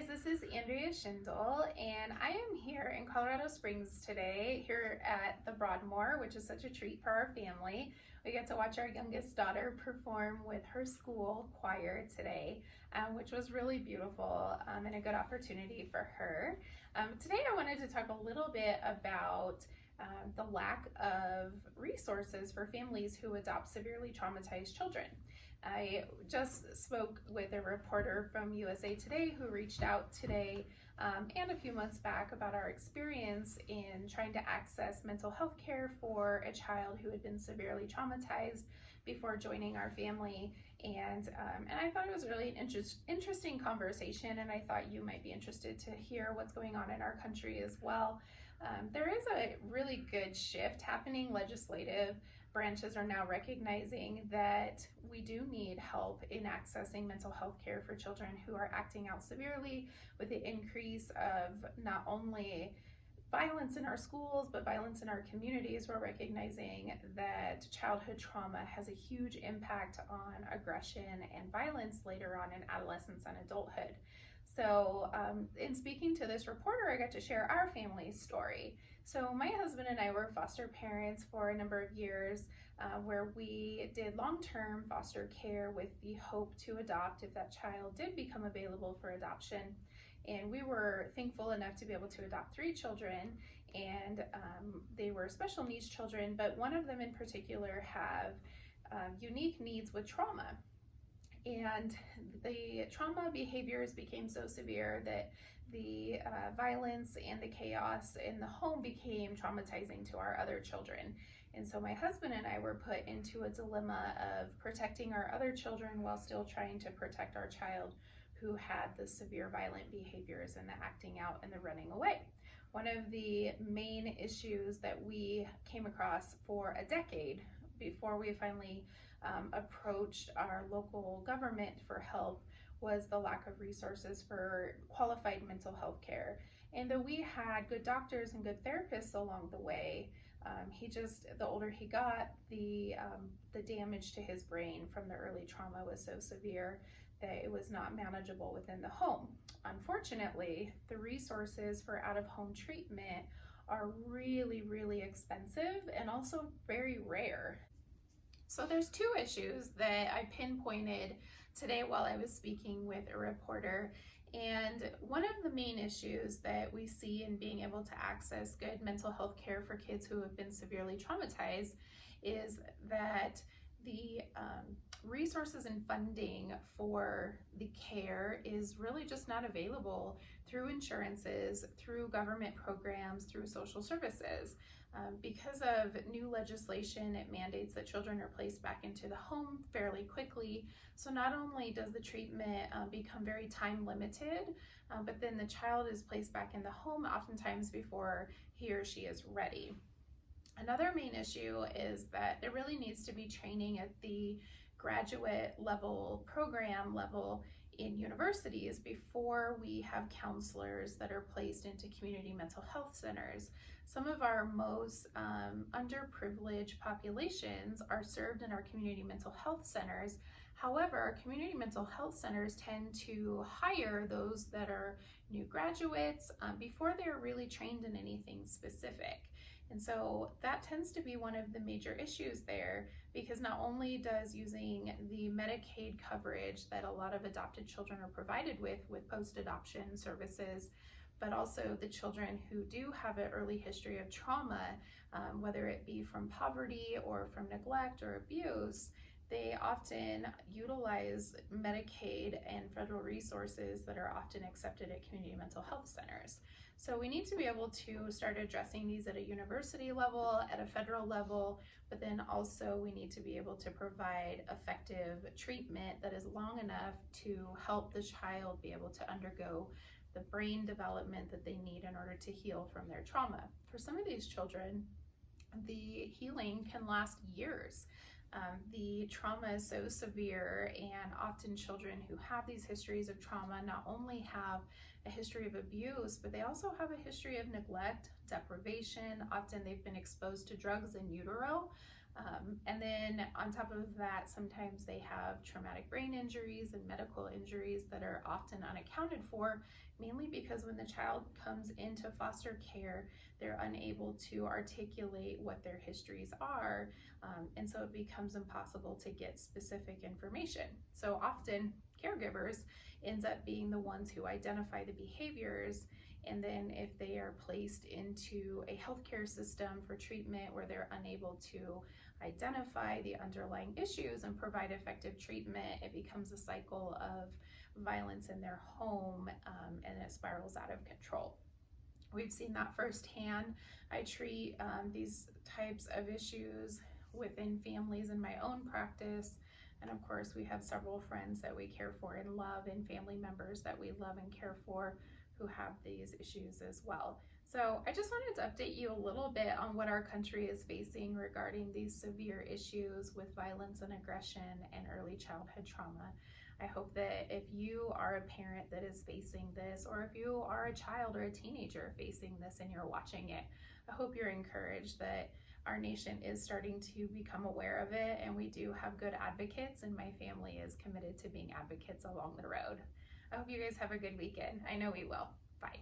this is Andrea Schindel, and I am here in Colorado Springs today, here at the Broadmoor, which is such a treat for our family. We get to watch our youngest daughter perform with her school choir today, which was really beautiful and a good opportunity for her. Today I wanted to talk a little bit about the lack of resources for families who adopt severely traumatized children. I just spoke with a reporter from USA Today who reached out today and a few months back about our experience in trying to access mental health care for a child who had been severely traumatized before joining our family. And I thought it was really an interesting conversation, and I thought you might be interested to hear what's going on in our country as well. There is a really good shift happening. Legislative branches are now recognizing that we do need help in accessing mental health care for children who are acting out severely, with the increase of not only violence in our schools, but violence in our communities. We're recognizing that childhood trauma has a huge impact on aggression and violence later on in adolescence and adulthood. So in speaking to this reporter, I got to share our family's story. So my husband and I were foster parents for a number of years, where we did long-term foster care with the hope to adopt if that child did become available for adoption. And we were thankful enough to be able to adopt 3 children, and they were special needs children, but one of them in particular have unique needs with trauma. And the trauma behaviors became so severe that the violence and the chaos in the home became traumatizing to our other children. And so my husband and I were put into a dilemma of protecting our other children while still trying to protect our child who had the severe violent behaviors and the acting out and the running away. One of the main issues that we came across for a decade before we finally approached our local government for help was the lack of resources for qualified mental health care. And though we had good doctors and good therapists along the way, the older he got, the damage to his brain from the early trauma was so severe that it was not manageable within the home. Unfortunately, the resources for out-of-home treatment are really, really expensive and also very rare. So there's 2 issues that I pinpointed today while I was speaking with a reporter. And one of the main issues that we see in being able to access good mental health care for kids who have been severely traumatized is that the resources and funding for the care is really just not available through insurances, through government programs, through social services. Because of new legislation, it mandates that children are placed back into the home fairly quickly. So not only does the treatment become very time limited, but then the child is placed back in the home oftentimes before he or she is ready. Another main issue is that there really needs to be training at the graduate level, program level in universities before we have counselors that are placed into community mental health centers. Some of our most underprivileged populations are served in our community mental health centers. However, community mental health centers tend to hire those that are new graduates before they're really trained in anything specific. And so that tends to be one of the major issues there, because not only does using the Medicaid coverage that a lot of adopted children are provided with post-adoption services, but also the children who do have an early history of trauma, whether it be from poverty or from neglect or abuse, they often utilize Medicaid and federal resources that are often accepted at community mental health centers. So we need to be able to start addressing these at a university level, at a federal level, but then also we need to be able to provide effective treatment that is long enough to help the child be able to undergo the brain development that they need in order to heal from their trauma. For some of these children, the healing can last years. The trauma is so severe, and often children who have these histories of trauma not only have a history of abuse, but they also have a history of neglect, deprivation. Often they've been exposed to drugs in utero, And then on top of that, sometimes they have traumatic brain injuries and medical injuries that are often unaccounted for, mainly because when the child comes into foster care, they're unable to articulate what their histories are, and so it becomes impossible to get specific information. So often caregivers ends up being the ones who identify the behaviors, and then if they are placed into a healthcare system for treatment where they're unable to identify the underlying issues and provide effective treatment, it becomes a cycle of violence in their home, and it spirals out of control. We've seen that firsthand. I treat these types of issues within families in my own practice. And of course, we have several friends that we care for and love, and family members that we love and care for who have these issues as well. So I just wanted to update you a little bit on what our country is facing regarding these severe issues with violence and aggression and early childhood trauma. I hope that if you are a parent that is facing this, or if you are a child or a teenager facing this and you're watching it, I hope you're encouraged that our nation is starting to become aware of it, and we do have good advocates, and my family is committed to being advocates along the road. I hope you guys have a good weekend. I know we will. Bye.